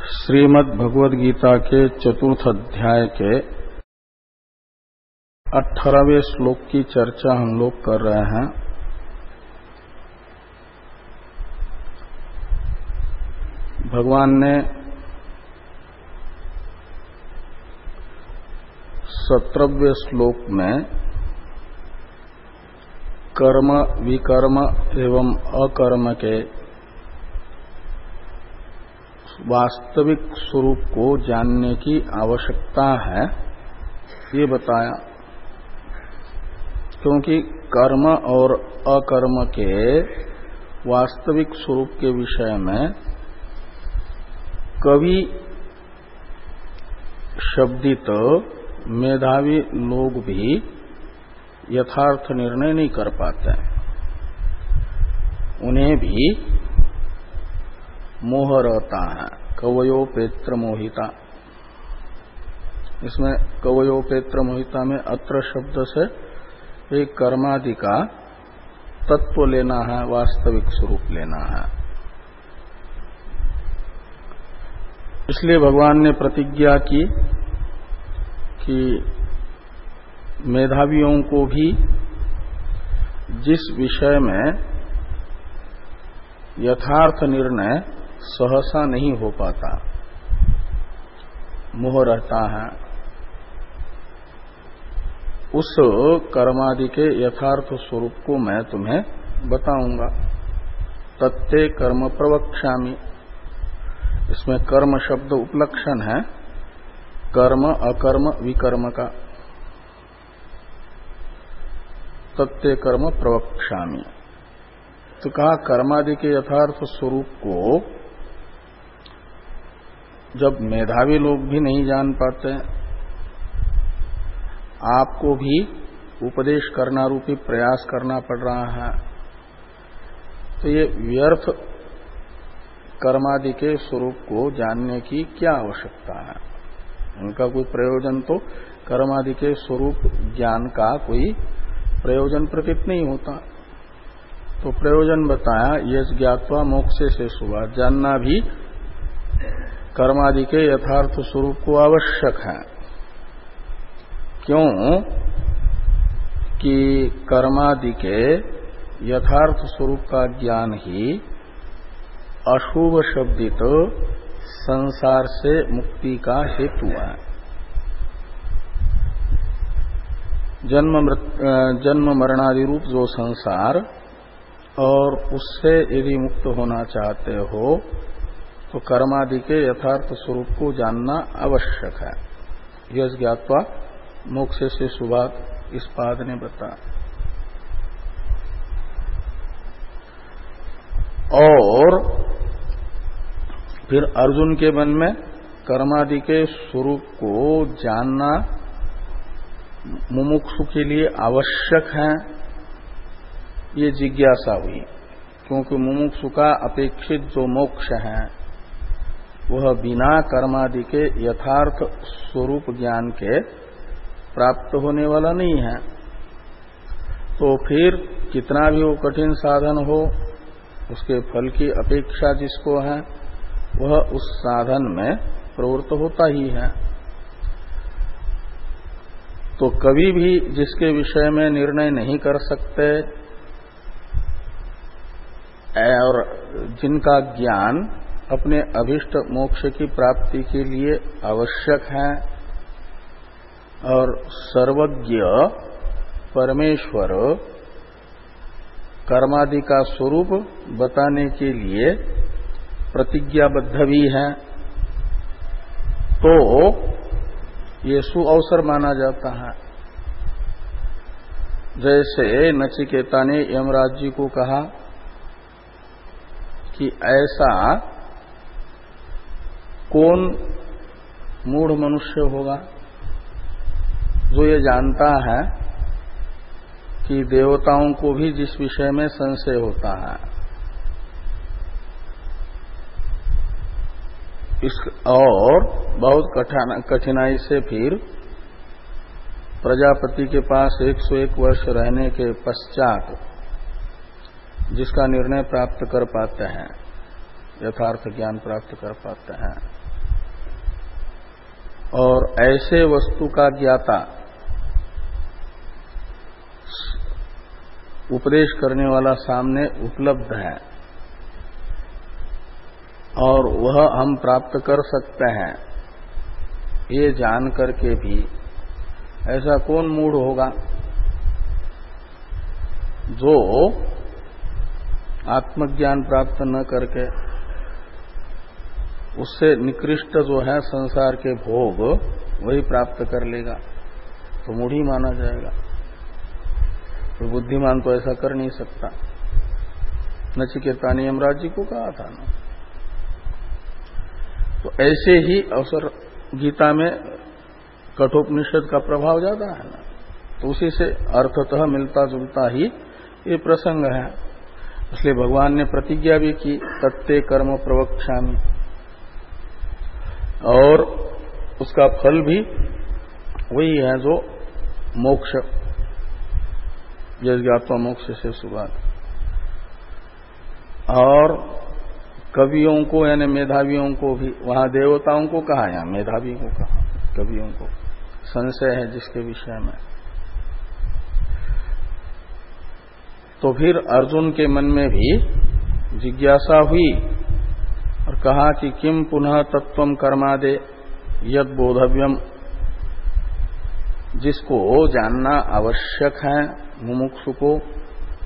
श्रीमद् भगवद गीता के चतुर्थ अध्याय के 18वें श्लोक की चर्चा हम लोग कर रहे हैं। भगवान ने 17वें श्लोक में कर्म, विकर्म एवं अकर्म के वास्तविक स्वरूप को जानने की आवश्यकता है, ये बताया। क्योंकि कर्म और अकर्म के वास्तविक स्वरूप के विषय में कभी शब्दित मेधावी लोग भी यथार्थ निर्णय नहीं कर पाते, उन्हें भी मोह रहता है। कवयोपेत्र मोहिता, इसमें कवयोपेत्र मोहिता में अत्र शब्द से एक कर्मादि का तत्व लेना है, वास्तविक स्वरूप लेना है। इसलिए भगवान ने प्रतिज्ञा की कि मेधावियों को भी जिस विषय में यथार्थ निर्णय सहसा नहीं हो पाता, मोह रहता है, उस कर्मादि के यथार्थ स्वरूप को मैं तुम्हें बताऊंगा। तत्ते कर्म प्रवक्ष्यामि, इसमें कर्म शब्द उपलक्षण है कर्म, अकर्म, विकर्म का। तत्ते कर्म प्रवक्ष्यामि, तो कहा कर्मादि के यथार्थ स्वरूप को जब मेधावी लोग भी नहीं जान पाते, आपको भी उपदेश करना रूपी प्रयास करना पड़ रहा है, तो ये व्यर्थ कर्मादि के स्वरूप को जानने की क्या आवश्यकता है। उनका कोई प्रयोजन तो कर्मादि के स्वरूप ज्ञान का कोई प्रयोजन प्रकट नहीं होता। तो प्रयोजन बताया, यस ज्ञात्वा मोक्षे से सुवा, जानना भी कर्मादि के यथार्थ स्वरूप को आवश्यक है। क्यों कि कर्मादि के यथार्थ स्वरूप का ज्ञान ही अशुभ शब्दित संसार से मुक्ति का हेतु है। जन्म मरणादि रूप जो संसार, और उससे यदि मुक्त होना चाहते हो तो कर्मादि के यथार्थ स्वरूप को जानना आवश्यक है। यस ज्ञात्वा मोक्ष से सुभाग, इस पाद ने बताया। और फिर अर्जुन के मन में कर्मादि के स्वरूप को जानना मुमुक्षु के लिए आवश्यक है, ये जिज्ञासा हुई। क्योंकि मुमुक्षु का अपेक्षित जो मोक्ष है वह बिना कर्मादि के यथार्थ स्वरूप ज्ञान के प्राप्त होने वाला नहीं है। तो फिर कितना भी वो कठिन साधन हो, उसके फल की अपेक्षा जिसको है वह उस साधन में प्रवृत्त होता ही है। तो कभी भी जिसके विषय में निर्णय नहीं कर सकते और जिनका ज्ञान अपने अभिष्ट मोक्ष की प्राप्ति के लिए आवश्यक है, और सर्वज्ञ परमेश्वर कर्मादि का स्वरूप बताने के लिए प्रतिज्ञाबद्ध भी है, तो ये सुअवसर माना जाता है। जैसे नचिकेता ने यमराज जी को कहा कि ऐसा कौन मूढ़ मनुष्य होगा जो ये जानता है कि देवताओं को भी जिस विषय में संशय होता है, और बहुत कठिनाई से फिर प्रजापति के पास 101 वर्ष रहने के पश्चात जिसका निर्णय प्राप्त कर पाते हैं, यथार्थ ज्ञान प्राप्त कर पाते हैं, और ऐसे वस्तु का ज्ञाता उपदेश करने वाला सामने उपलब्ध है और वह हम प्राप्त कर सकते हैं, ये जान करके भी ऐसा कौन मूढ़ होगा जो आत्मज्ञान प्राप्त न करके उससे निकृष्ट जो है संसार के भोग वही प्राप्त कर लेगा, तो मूढ़ ही माना जाएगा। तो बुद्धिमान तो ऐसा कर नहीं सकता। नचिकेता ने यमराज जी को कहा था ना। तो ऐसे ही अवसर गीता में कठोपनिषद का प्रभाव ज्यादा है ना, तो उसी से अर्थतः मिलता जुलता ही ये प्रसंग है। इसलिए भगवान ने प्रतिज्ञा भी की, तत्ते कर्म प्रवक्ष्यामि, और उसका फल भी वही है जो मोक्ष, यज्ञात्मा मोक्ष से शुरुआत। और कवियों को यानी मेधावियों को भी, वहां देवताओं को कहा, यहाँ मेधावियों को कहा, कवियों को संशय है जिसके विषय में। तो फिर अर्जुन के मन में भी जिज्ञासा हुई और कहा कि किम पुनः तत्वम कर्मादे यद बोधव्यम, जिसको जानना आवश्यक है मुमुक्षु को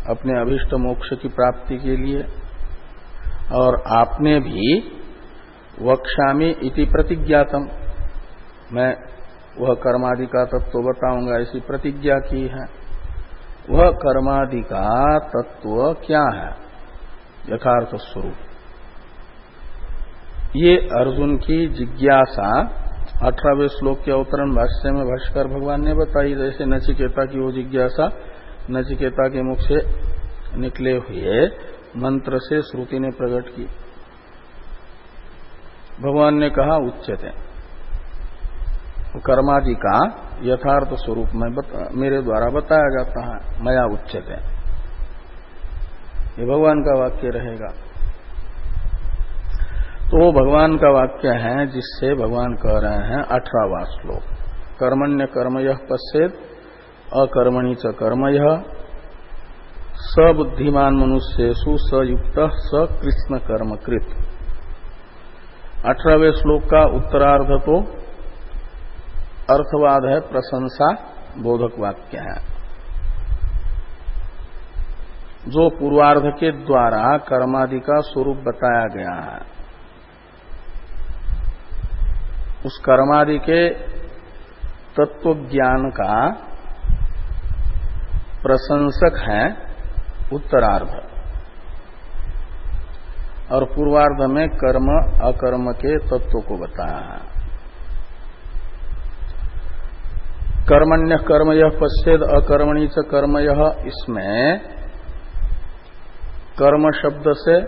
अपने अभिष्ट मोक्ष की प्राप्ति के लिए, और आपने भी वक्ष्यामि इति प्रतिज्ञातम, मैं वह कर्मादि का तत्व बताऊंगा ऐसी प्रतिज्ञा की है। वह कर्मादि का तत्व क्या है, यथार्थ स्वरूप, ये अर्जुन की जिज्ञासा 18वें श्लोक के अवतरण भाष्य में भाष्कर भगवान ने बताई। जैसे नचिकेता की वो जिज्ञासा नचिकेता के मुख से निकले हुए मंत्र से श्रुति ने प्रकट की। भगवान ने कहा उच्चते, कर्मादि का यथार्थ स्वरूप में मेरे द्वारा बताया जाता है, मया उच्चते, ये भगवान का वाक्य रहेगा। तो वो भगवान का वाक्य है जिससे भगवान कह रहे हैं 18वां श्लोक, कर्मण्य कर्मयः पश्येत् अकर्मणि च कर्मयः स बुद्धिमान मनुष्येषु स युक्तः स कृष्ण कर्म कृत। 18वें श्लोक का उत्तरार्ध तो अर्थवाद है, प्रशंसा बोधक वाक्य है। जो पूर्वार्ध के द्वारा कर्मादि का स्वरूप बताया गया है, उस कर्मादि के तत्व ज्ञान का प्रशंसक है उत्तरार्ध, और पूर्वार्ध में कर्म अकर्म के तत्व को बताया है। कर्मण्य कर्मयः पश्येद अकर्मणि च कर्मयः, इसमें कर्म शब्द से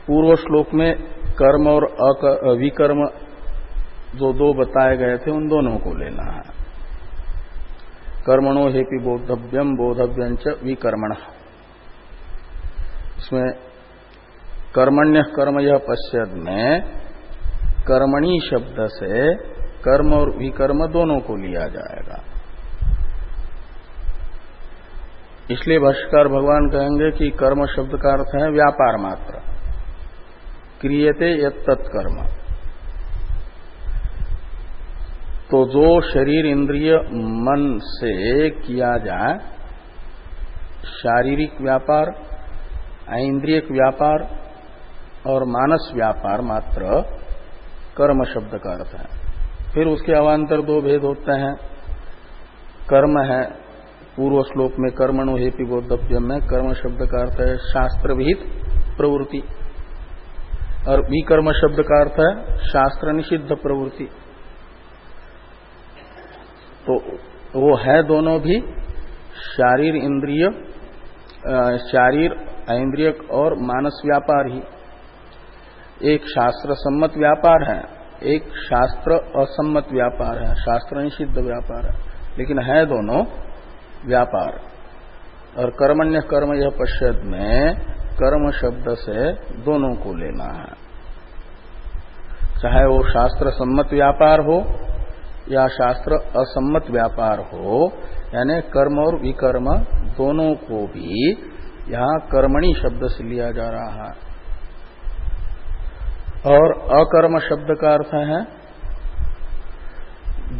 पूर्व श्लोक में कर्म और विकर्म जो दो बताए गए थे उन दोनों को लेना है। कर्मणो हेपि बोधव्यम बोधव्यं च विकर्मणः, इसमें कर्मण्य कर्मयः पश्येद में कर्मणि शब्द से कर्म और विकर्म दोनों को लिया जाएगा। इसलिए भाष्यकार भगवान कहेंगे कि कर्म शब्द का अर्थ है व्यापार मात्र, क्रियते यत्तत्कर्म। तो जो शरीर इंद्रिय मन से किया जाए, शारीरिक व्यापार, ऐन्द्रियक व्यापार और मानस व्यापार मात्र कर्म शब्द का अर्थ है। फिर उसके अवान्तर दो भेद होते हैं। कर्म है, पूर्व श्लोक में कर्मणो हेपि बोधव्यम में कर्म शब्द का अर्थ है शास्त्र विहित प्रवृत्ति, और विकर्म शब्द का अर्थ है शास्त्र निषिद्ध प्रवृत्ति। तो वो है दोनों भी शारीर इंद्रिय, शारीर ऐन्द्रियक और मानस व्यापार ही। एक शास्त्र सम्मत व्यापार है, एक शास्त्र असम्मत व्यापार है, शास्त्र निषिद्ध व्यापार है, लेकिन है दोनों व्यापार। और कर्मण्य कर्म यह पश्यत में कर्म शब्द से दोनों को लेना है, चाहे वो शास्त्र सम्मत व्यापार हो या शास्त्र असम्मत व्यापार हो, यानी कर्म और विकर्म दोनों को भी यहां कर्मणि शब्द से लिया जा रहा है। और अकर्म शब्द का अर्थ है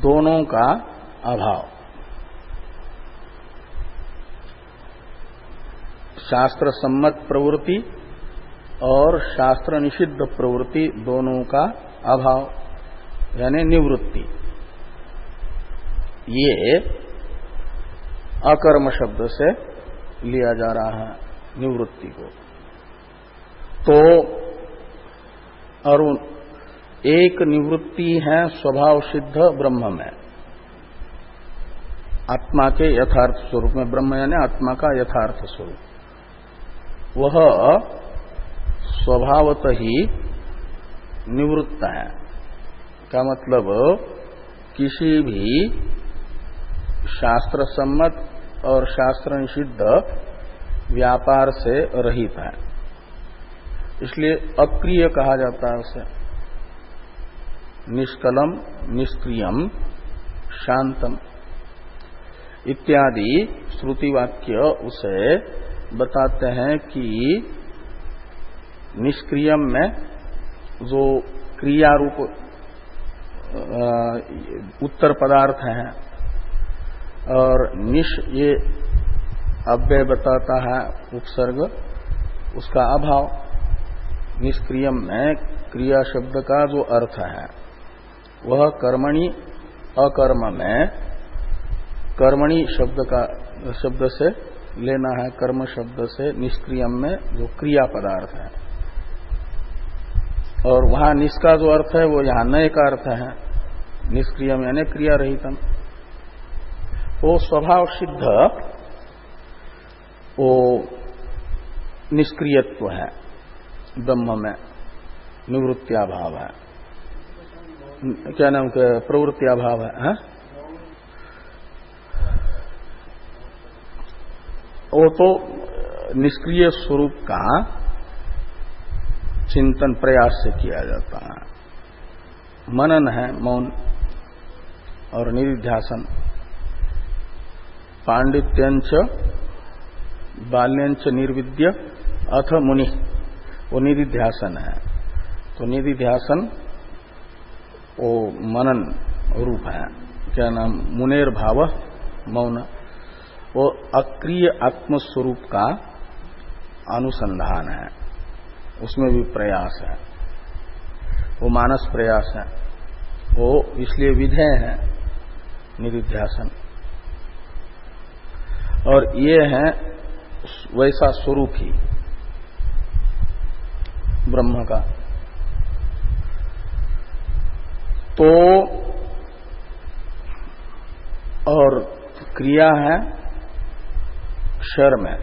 दोनों का अभाव। शास्त्र सम्मत प्रवृत्ति और शास्त्र निषिद्ध प्रवृत्ति दोनों का अभाव यानी निवृत्ति, ये अकर्म शब्द से लिया जा रहा है निवृत्ति को। तो और एक निवृत्ति है स्वभाव सिद्ध ब्रह्म में, आत्मा के यथार्थ स्वरूप में। ब्रह्म यानी आत्मा का यथार्थ स्वरूप, वह स्वभावतः ही निवृत्त है। का मतलब किसी भी शास्त्र सम्मत और शास्त्र निषिद्ध व्यापार से रहित है, इसलिए अक्रिय कहा जाता है उसे। निष्कलम, निष्क्रियम, शांतम इत्यादि श्रुति वाक्य उसे बताते हैं कि निष्क्रियम में जो क्रिया रूप उत्तर पदार्थ है, और निश ये अव्यय बताता है उपसर्ग, उसका अभाव। निष्क्रियम में क्रिया शब्द का जो अर्थ है वह कर्मणि, अकर्म में कर्मणि शब्द से लेना है, कर्म शब्द से निष्क्रियम में जो क्रिया पदार्थ है। और वहां निष् का जो अर्थ है वो यहां नए का अर्थ है, निष्क्रियम यानी क्रिया रहितम। वो स्वभाव सिद्ध वो निष्क्रियत्व है ब्रह्म में, निवृत्त्याभाव है, क्या नाम का प्रवृत्त्याभाव है, वो तो निष्क्रिय स्वरूप का चिंतन प्रयास से किया जाता है। मनन है मौन और निधिध्यासन। पांडित्यंच बाल्यंच निर्विद्य अथ मुनि, वो निधिध्यासन है। तो निधिध्यासन वो मनन रूप है, क्या नाम, मुनेर भाव मौन। वो अक्रिय आत्मस्वरूप का अनुसंधान है, उसमें भी प्रयास है, वो मानस प्रयास है, वो इसलिए विधेय है निधिध्यासन। और ये है वैसा स्वरूप ही ब्रह्म का। तो और क्रिया है क्षर में,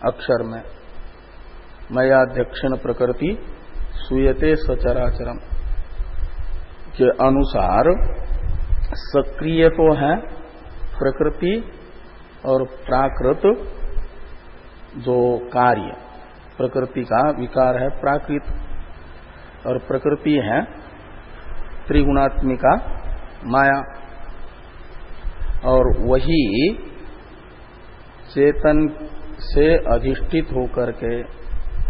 अक्षर में, मयाध्यक्षण प्रकृति सूयते सचराचरम के अनुसार सक्रिय तो है प्रकृति और प्राकृत जो कार्य, प्रकृति का विकार है प्राकृत, और प्रकृति है त्रिगुणात्मिका माया। और वही चेतन से अधिष्ठित होकर के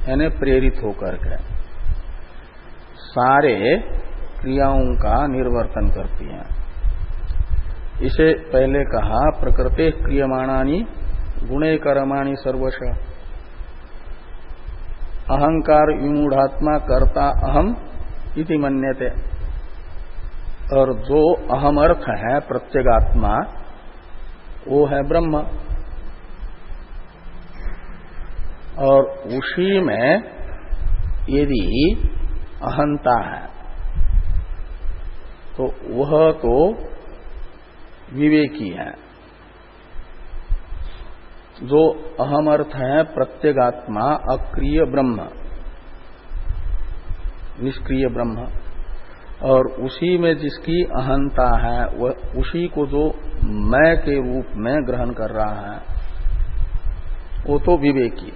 यानी प्रेरित होकर के सारे क्रियाओं का निर्वर्तन करती हैं। इसे पहले कहा प्रकृते क्रियमाणानि गुणे कर्माणि सर्वश। अहंकार विमूढ़ात्मा कर्ता अहम इति मन्यते। और जो अहम अर्थ है प्रत्यगात्मा वो है ब्रह्म, और उसी में यदि अहंता है तो वह तो विवेकी है। जो अहम अर्थ है प्रत्यगात्मा अक्रिय ब्रह्म, निष्क्रिय ब्रह्म, और उसी में जिसकी अहंता है वह उसी को जो मैं के रूप में ग्रहण कर रहा है वो तो विवेकी,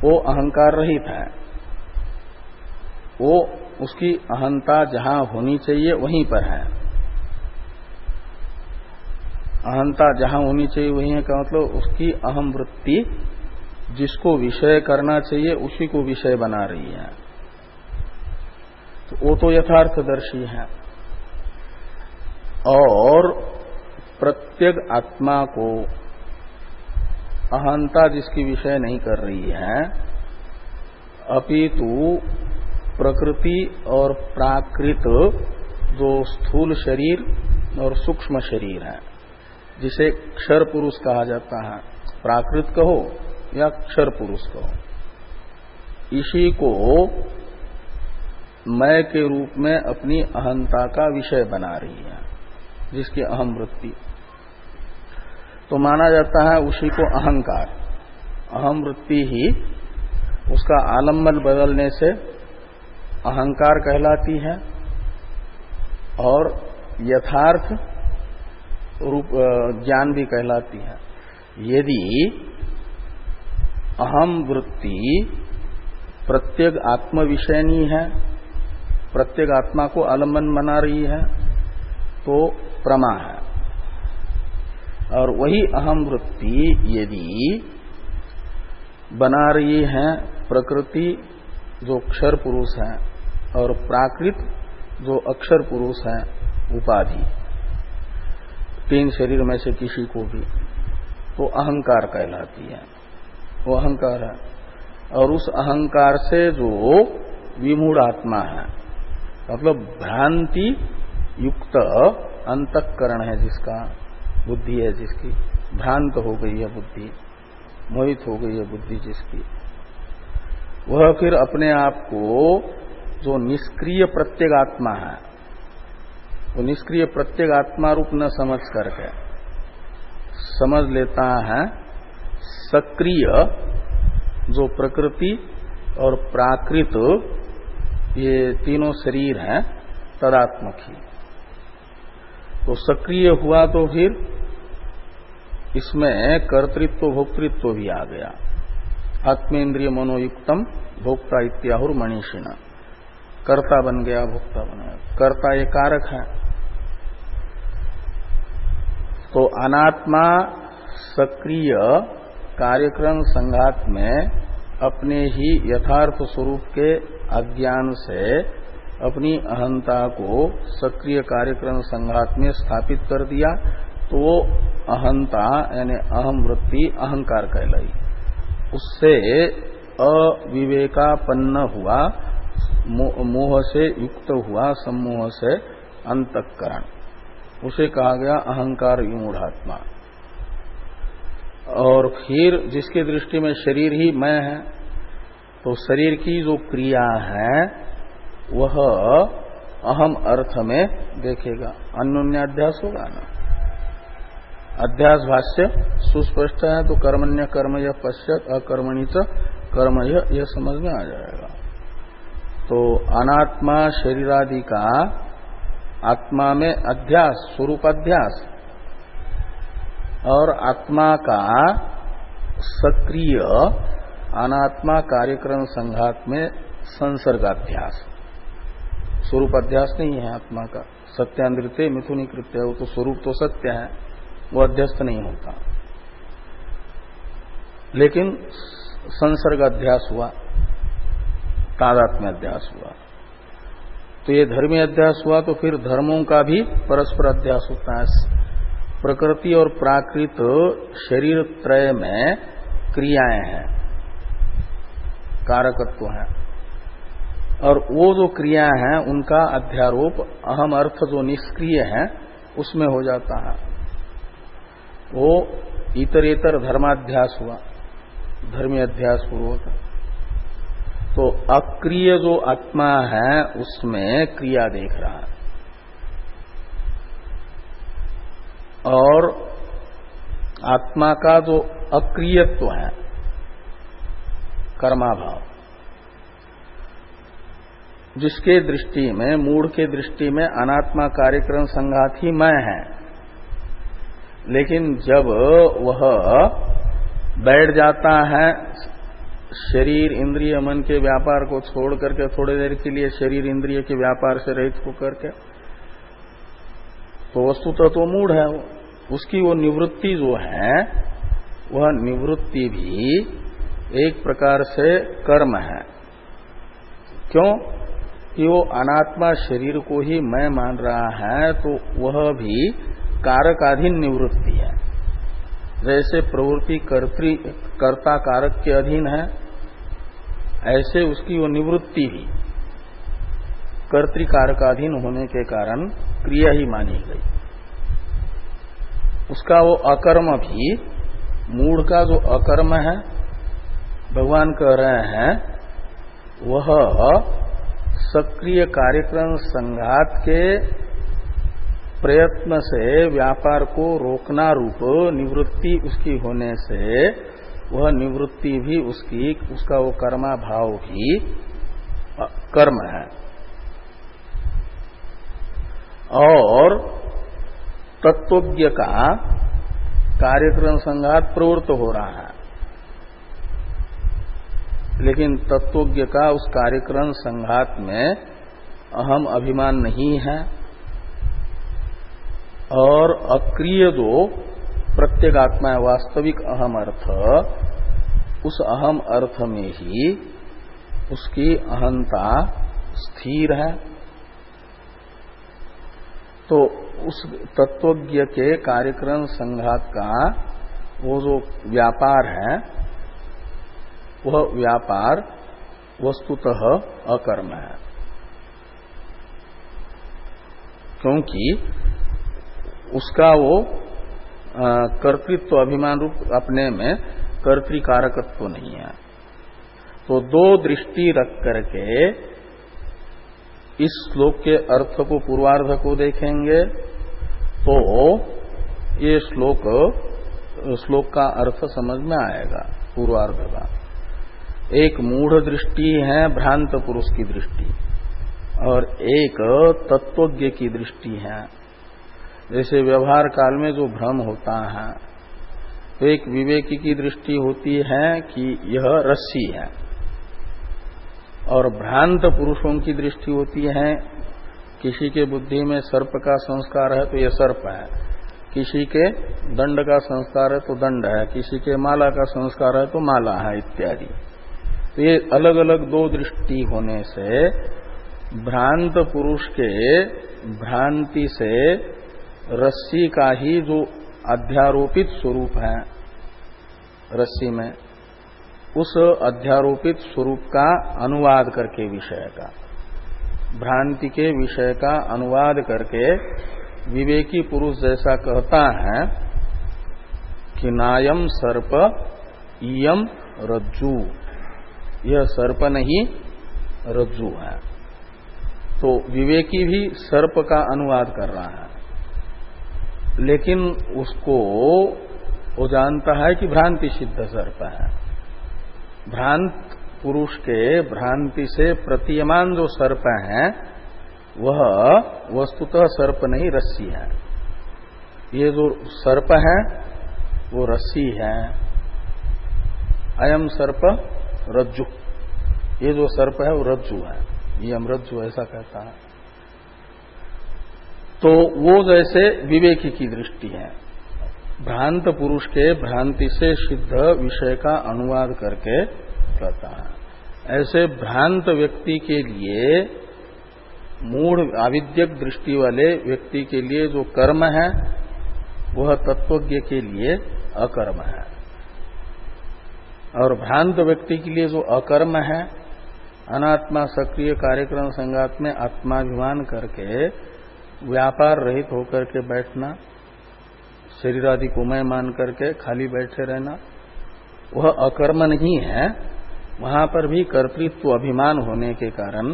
वो अहंकार रहित है। वो उसकी अहंता जहां होनी चाहिए वहीं पर है। अहंता जहां होनी चाहिए वहीं है का मतलब उसकी अहम वृत्ति जिसको विषय करना चाहिए उसी को विषय बना रही है, तो वो तो यथार्थदर्शी है। और प्रत्येक आत्मा को अहंता जिसकी विषय नहीं कर रही है, अपितु प्रकृति और प्राकृत जो स्थूल शरीर और सूक्ष्म शरीर है, जिसे क्षर पुरुष कहा जाता है, प्राकृत कहो या क्षर पुरुष कहो, इसी को मैं के रूप में अपनी अहंता का विषय बना रही है, जिसकी अहम वृत्ति, तो माना जाता है उसी को अहंकार। अहम वृत्ति ही उसका आलम्बन बदलने से अहंकार कहलाती है और यथार्थ रूप ज्ञान भी कहलाती है। यदि अहम वृत्ति प्रत्येक आत्म विषयनी है, प्रत्येक आत्मा को आलम्बन बना रही है, तो प्रमा है। और वही अहम वृत्ति यदि बना रही है प्रकृति जो क्षर पुरुष है और प्राकृत जो अक्षर पुरुष है, उपाधि, तीन शरीर में से किसी को भी, तो अहंकार कहलाती है, वो अहंकार है। और उस अहंकार से जो विमूढ़ आत्मा है, मतलब भ्रांति युक्त अंतःकरण है, जिसका बुद्धि है, जिसकी भ्रांत हो गई है बुद्धि, मोहित हो गई है बुद्धि जिसकी, वह फिर अपने आप को जो निष्क्रिय प्रत्येक आत्मा है, वो निष्क्रिय प्रत्येक आत्मा रूप न समझ करके समझ लेता है सक्रिय जो प्रकृति और प्राकृत ये तीनों शरीर हैं तदात्मक ही। तो सक्रिय हुआ तो फिर इसमें कर्तृत्व भोक्तृत्व भी आ गया। आत्मेन्द्रिय मनोयुक्तम भोक्ता इत्याहुर मनीषिणा, कर्ता बन गया, भोक्ता बन गया। कर्ता ये कारक है। तो अनात्मा सक्रिय कार्यक्रम संघात में अपने ही यथार्थ स्वरूप के अज्ञान से अपनी अहंता को सक्रिय कार्यक्रम संघात में स्थापित कर दिया, तो वो अहंता यानी अहम वृत्ति अहंकार कहलाई। उससे अविवेकापन्न हुआ, मोह से युक्त हुआ, सम्मोह से अंतःकरण, उसे कहा गया अहंकार विमूढ़ात्मा। और फिर जिसकी दृष्टि में शरीर ही मैं है, तो शरीर की जो क्रिया है वह अहम अर्थ में देखेगा। अन्योन्याध्यास होगा ना, अध्यास भाष्य सुस्पष्ट है, तो कर्मण्य कर्म यह पश्चात अकर्मणि च कर्म यह समझ में आ जाएगा। तो अनात्मा शरीरादि का आत्मा में अध्यास, स्वरूप अध्यास, और आत्मा का सक्रिय अनात्मा कार्यक्रम संघात में संसर्गाध्यास। स्वरूप अध्यास नहीं है आत्मा का, सत्यान्द्रिते मिथुनी कृत्य, वो तो स्वरूप तो सत्य है, वो अध्यस्त नहीं होता, लेकिन संसर्ग अध्यास हुआ, तादात्म्य अध्यास हुआ। तो ये धर्मी अध्यास हुआ, तो फिर धर्मों का भी परस्पर अध्यास होता है। प्रकृति और प्राकृत शरीर त्रय में क्रियाएं हैं, कारकत्व है, और वो जो क्रिया हैं उनका अध्यारोप अहम अर्थ जो निष्क्रिय है उसमें हो जाता है। वो इतरेतर धर्माध्यास हुआ, धर्मी अध्यास पूर्वक। तो अक्रिय जो आत्मा है उसमें क्रिया देख रहा है, और आत्मा का जो अक्रियत्व है, कर्माभाव, जिसके दृष्टि में, मूढ़ के दृष्टि में अनात्मा कार्यक्रम संघात ही मैं है, लेकिन जब वह बैठ जाता है शरीर इंद्रिय मन के व्यापार को छोड़ करके थोड़ी देर के लिए शरीर इंद्रिय के व्यापार से रहित होकर के, तो वस्तुतः तो मूढ़ है वो, उसकी वो निवृत्ति जो है वह निवृत्ति भी एक प्रकार से कर्म है। क्यों कि वो अनात्मा शरीर को ही मैं मान रहा है, तो वह भी कारकाधीन निवृत्ति है। जैसे प्रवृत्ति कर्ता कारक के अधीन है, ऐसे उसकी वो निवृत्ति भी कर्तृकारकाधीन होने के कारण क्रिया ही मानी गई। उसका वो अकर्म भी, मूढ़ का जो अकर्म है, भगवान कह रहे हैं वह सक्रिय कार्यक्रम संघात के प्रयत्न से व्यापार को रोकना रूप निवृत्ति उसकी होने से वह निवृत्ति भी उसका वो कर्मा भाव भी कर्म है। और तत्वज्ञ का कार्यक्रम संघात प्रवृत्त हो रहा है, लेकिन तत्वज्ञ का उस कार्यक्रम संघात में अहम अभिमान नहीं है, और अक्रिय जो प्रत्येगात्मा है, वास्तविक अहम अर्थ, उस अहम अर्थ में ही उसकी अहंता स्थिर है। तो उस तत्वज्ञ के कार्यक्रम संघात का वो जो व्यापार है, वह व्यापार वस्तुतः अकर्म है, क्योंकि उसका वो कर्तृत्व अभिमान रूप अपने में कर्तृकारकत्व नहीं है। तो दो दृष्टि रख करके इस श्लोक के अर्थ को, पूर्वार्ध को देखेंगे तो ये श्लोक का अर्थ समझ में आएगा। पूर्वार्ध का एक मूढ़ दृष्टि है, भ्रांत पुरुष की दृष्टि, और एक तत्वज्ञ की दृष्टि है। जैसे व्यवहार काल में जो भ्रम होता है, तो एक विवेकी की दृष्टि होती है कि यह रस्सी है, और भ्रांत पुरुषों की दृष्टि होती है, किसी के बुद्धि में सर्प का संस्कार है तो यह सर्प है, किसी के दंड का संस्कार है तो दंड है, किसी के माला का संस्कार है तो माला है, इत्यादि। तो ये अलग अलग दो दृष्टि होने से भ्रांत पुरुष के भ्रांति से रस्सी का ही जो अध्यारोपित स्वरूप है रस्सी में, उस अध्यारोपित स्वरूप का अनुवाद करके, विषय का, भ्रांति के विषय का अनुवाद करके विवेकी पुरुष जैसा कहता है कि नायम सर्प इयम रज्जु, यह सर्प नहीं रज्जु है। तो विवेकी भी सर्प का अनुवाद कर रहा है, लेकिन उसको वो जानता है कि भ्रांति सिद्ध सर्प है। भ्रांत पुरुष के भ्रांति से प्रतीयमान जो सर्प है वह वस्तुतः सर्प नहीं, रस्सी है। ये जो सर्प है वो रस्सी है। अयम सर्प रज्जु, ये जो सर्प है वो रज्जु है, ये हम रज्जु ऐसा कहता है। तो वो जैसे विवेकी की दृष्टि है, भ्रांत पुरुष के भ्रांति से सिद्ध विषय का अनुवाद करके कहता है। ऐसे भ्रांत व्यक्ति के लिए, मूढ़ आविद्यक दृष्टि वाले व्यक्ति के लिए जो कर्म है वह तत्वज्ञ के लिए अकर्म है, और भ्रांत व्यक्ति के लिए जो अकर्म है, अनात्मा सक्रिय कार्यक्रम संघात में आत्माभिमान करके व्यापार रहित होकर के बैठना, शरीर आदि को मैं मान करके खाली बैठे रहना, वह अकर्म नहीं है। वहां पर भी कर्तृत्व अभिमान होने के कारण,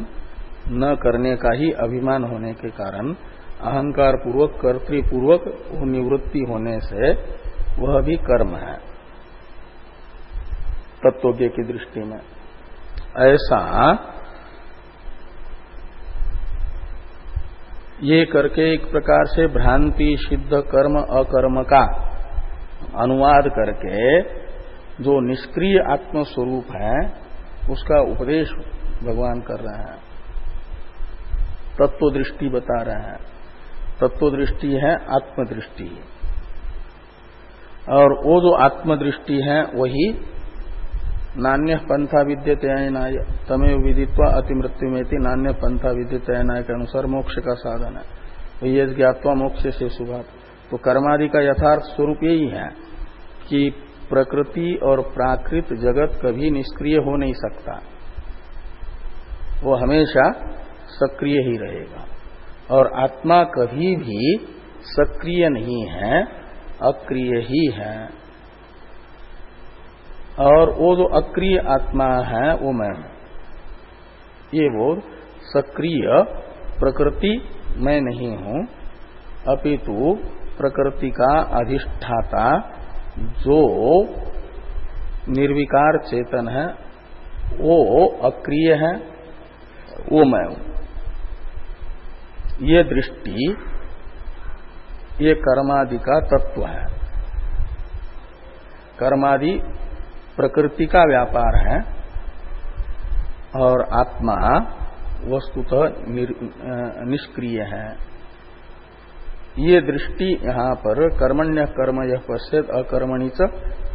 न करने का ही अभिमान होने के कारण, अहंकार पूर्वक कर्तृपूर्वक निवृत्ति होने से वह भी कर्म है तत्वज्ञ की दृष्टि में। ऐसा ये करके एक प्रकार से भ्रांति सिद्ध कर्म अकर्म का अनुवाद करके जो निष्क्रिय आत्म स्वरूप है उसका उपदेश भगवान कर रहे हैं, तत्व दृष्टि बता रहे हैं। तत्व दृष्टि है आत्मदृष्टि, और वो जो आत्मदृष्टि है वही नान्य पंथा विद्यते अयनाय तमेव विदित्वा अतिमृत्युमेति नान्य पंथा विद्यते अयनाय के अनुसार मोक्ष का साधन है। तो ये ज्ञात्वा मोक्ष से शुभात। तो कर्मादि का यथार्थ स्वरूप यही है कि प्रकृति और प्राकृत जगत कभी निष्क्रिय हो नहीं सकता, वो हमेशा सक्रिय ही रहेगा। और आत्मा कभी भी सक्रिय नहीं है, अक्रिय ही है। और वो जो अक्रिय आत्मा है वो मैं हूं, ये वो सक्रिय प्रकृति मैं नहीं हूं, अपितु प्रकृति का अधिष्ठाता जो निर्विकार चेतन है वो अक्रिय है, वो मैं हूं। ये दृष्टि ये कर्मादि का तत्व है। कर्मादि प्रकृति का व्यापार है और आत्मा वस्तुतः निष्क्रिय है। ये दृष्टि यहाँ पर कर्मण्य कर्म यह पश्चेत अकर्मणि च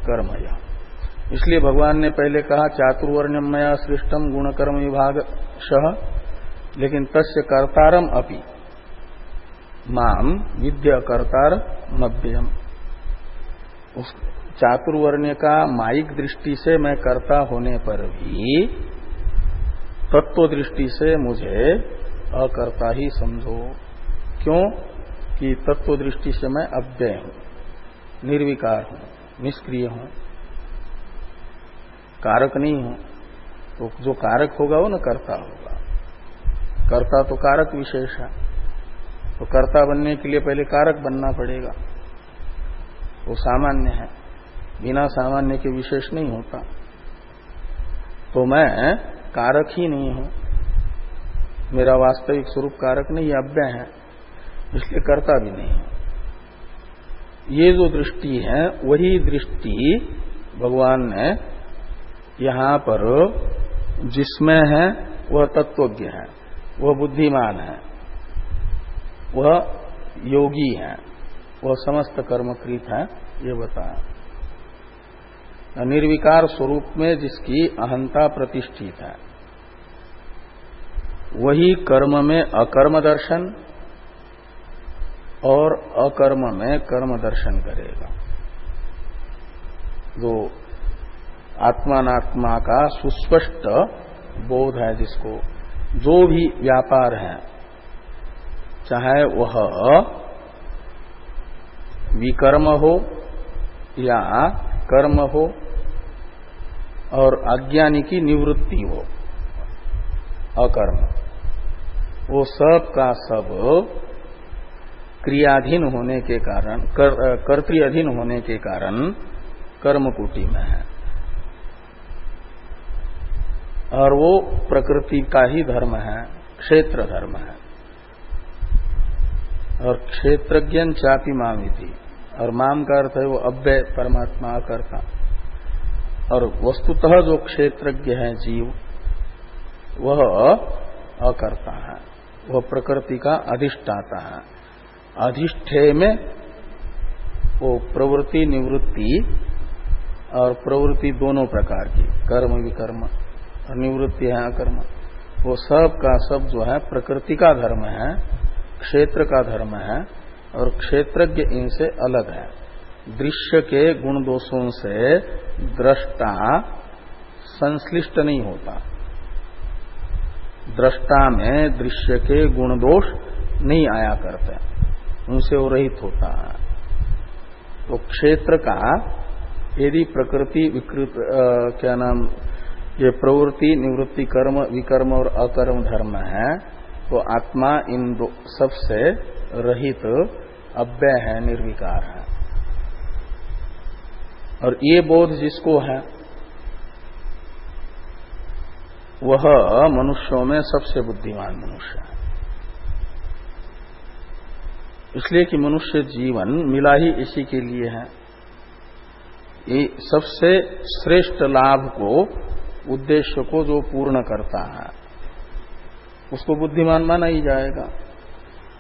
कर्म यह। इसलिए भगवान ने पहले कहा चातुर्वर्ण्यम मया सृष्टम गुण कर्म विभागशः, लेकिन तस्य कर्तारम अपि माम विद्य कर्तार मव्ययम। उस चातुर्वर्ण्य का मायिक दृष्टि से मैं कर्ता होने पर भी तत्व दृष्टि से मुझे अकर्ता ही समझो। क्यों? कि तत्व दृष्टि से मैं अव्यय हूं, निर्विकार हूं, निष्क्रिय हूं, कारक नहीं हूं। तो जो कारक होगा वो न कर्ता होगा। कर्ता तो कारक विशेष है, तो कर्ता बनने के लिए पहले कारक बनना पड़ेगा। वो सामान्य है, बिना सामान्य के विशेष नहीं होता। तो मैं कारक ही नहीं हूं, मेरा वास्तविक स्वरूप कारक नहीं, अव्यय है, इसलिए कर्ता भी नहीं हूं। ये जो दृष्टि है वही दृष्टि भगवान ने यहां पर जिसमें है वह तत्वज्ञ है, वह बुद्धिमान है, वह योगी है, वह समस्त कर्मकृत है, ये बताया। निर्विकार स्वरूप में जिसकी अहंता प्रतिष्ठित है वही कर्म में अकर्म दर्शन और अकर्म में कर्म दर्शन करेगा। जो आत्मानात्मा का सुस्पष्ट बोध है, जिसको जो भी व्यापार है, चाहे वह विकर्म हो या कर्म हो और अज्ञानी की निवृत्ति हो, अकर्म, वो सब का सब क्रियाधीन होने के कारण, कर्तृअधीन होने के कारण कर्मकूटी में है। और वो प्रकृति का ही धर्म है, क्षेत्र धर्म है। और क्षेत्रज्ञन चापि मामिति, और माम का अर्थ है वो अव्यय परमात्मा अकर्ता। और वस्तुतः जो क्षेत्रज्ञ है जीव, वह अकर्ता है, वह प्रकृति का अधिष्ठाता है। अधिष्ठे में वो प्रवृत्ति निवृत्ति और प्रवृत्ति दोनों प्रकार की, कर्म विकर्म और निवृत्ति है अकर्म, वो सब का सब जो है प्रकृति का धर्म है, क्षेत्र का धर्म है। और क्षेत्रज्ञ इनसे अलग है। दृश्य के गुण दोषों से दृष्टा संश्लिष्ट नहीं होता, दृष्टा में दृश्य के गुण दोष नहीं आया करते, उनसे वो रहित होता है। तो क्षेत्र का यदि प्रकृति विकृत क्या नाम ये प्रवृत्ति निवृत्ति कर्म विकर्म और अकर्म धर्म है, तो आत्मा इन सबसे रहित अव्यय है, निर्विकार है। और ये बोध जिसको है वह मनुष्यों में सबसे बुद्धिमान मनुष्य है। इसलिए कि मनुष्य जीवन मिला ही इसी के लिए है ये सबसे श्रेष्ठ लाभ को, उद्देश्य को जो पूर्ण करता है उसको बुद्धिमान माना ही जाएगा।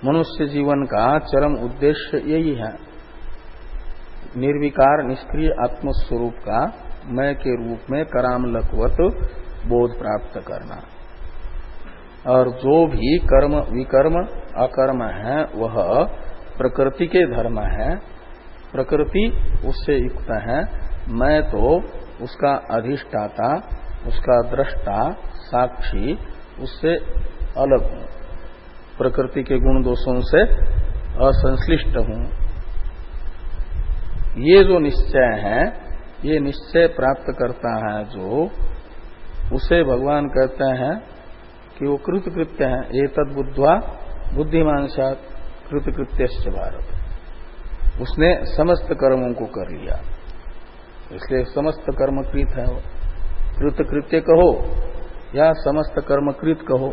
मनुष्य जीवन का चरम उद्देश्य यही है, निर्विकार निष्क्रिय आत्मस्वरूप का मैं के रूप में करामलकवत बोध प्राप्त करना। और जो भी कर्म विकर्म अकर्म है वह प्रकृति के धर्म है, प्रकृति उससे युक्त है, मैं तो उसका अधिष्ठाता, उसका दृष्टा, साक्षी, उससे अलग हूं, प्रकृति के गुण दोषों से असंश्लिष्ट हूं। ये जो निश्चय है, ये निश्चय प्राप्त करता है जो, उसे भगवान कहते हैं कि वो कृतकृत्य है। एतद् बुद्ध्वा बुद्धिमान स्यात् कृतकृत्यश्च भारत, उसने समस्त कर्मों को कर लिया, इसलिए समस्त कर्मकृत है वो। कृतकृत्य कहो या समस्त कर्मकृत कहो,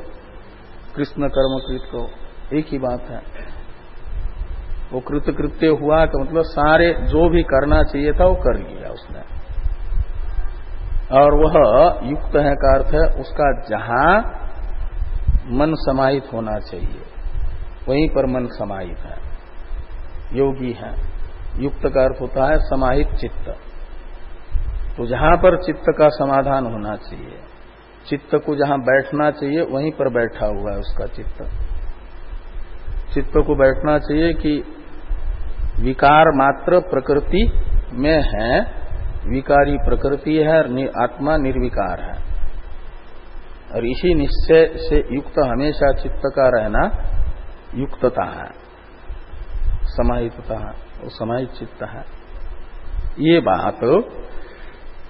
कृष्ण कर्मकृत कहो, एक ही बात है। वो कृतकृत्य हुआ तो मतलब सारे जो भी करना चाहिए था वो कर लिया उसने। और वह युक्त है का अर्थ है उसका जहां मन समाहित होना चाहिए वहीं पर मन समाहित है, योगी है। युक्त का अर्थ होता है समाहित चित्त, तो जहां पर चित्त का समाधान होना चाहिए, चित्त को जहां बैठना चाहिए वहीं पर बैठा हुआ है उसका चित्त। चित्त को बैठना चाहिए कि विकार मात्र प्रकृति में है, विकारी प्रकृति है, आत्मा निर्विकार है। और इसी निश्चय से युक्त हमेशा चित्त का रहना युक्तता है, समाहितता है, वो समाहित चित्त है। ये बात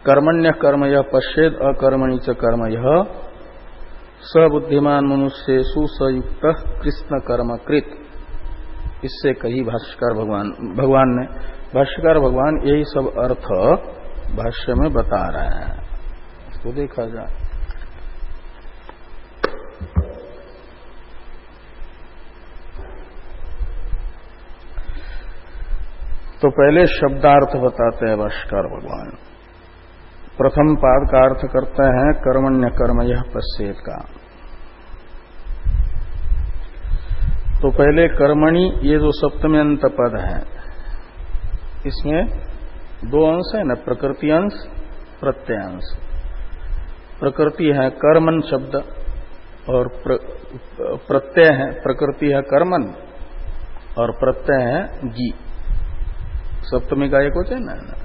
कर्मण्य कर्म यह पश्येद अकर्मणि च कर्म यह सबुद्धिमान मनुष्येषु सयुक्त कृष्ण कर्म कृत, इससे कही भाष्यकार भगवान ने। भाष्यकार भगवान यही सब अर्थ भाष्य में बता रहे हैं, इसको देखा जाए। तो पहले शब्दार्थ बताते हैं भाष्यकार भगवान। प्रथम पाद का अर्थ करते हैं कर्मण्य कर्म यह पश्येत का। तो पहले कर्मणि, ये जो सप्तमी अंत पद है इसमें दो अंश है ना, प्रकृति अंश प्रत्यय अंश। प्रकृति है कर्मन शब्द और प्रत्यय है, प्रकृति है कर्मन और प्रत्यय है गी। सप्तमी का एक वचन है ना।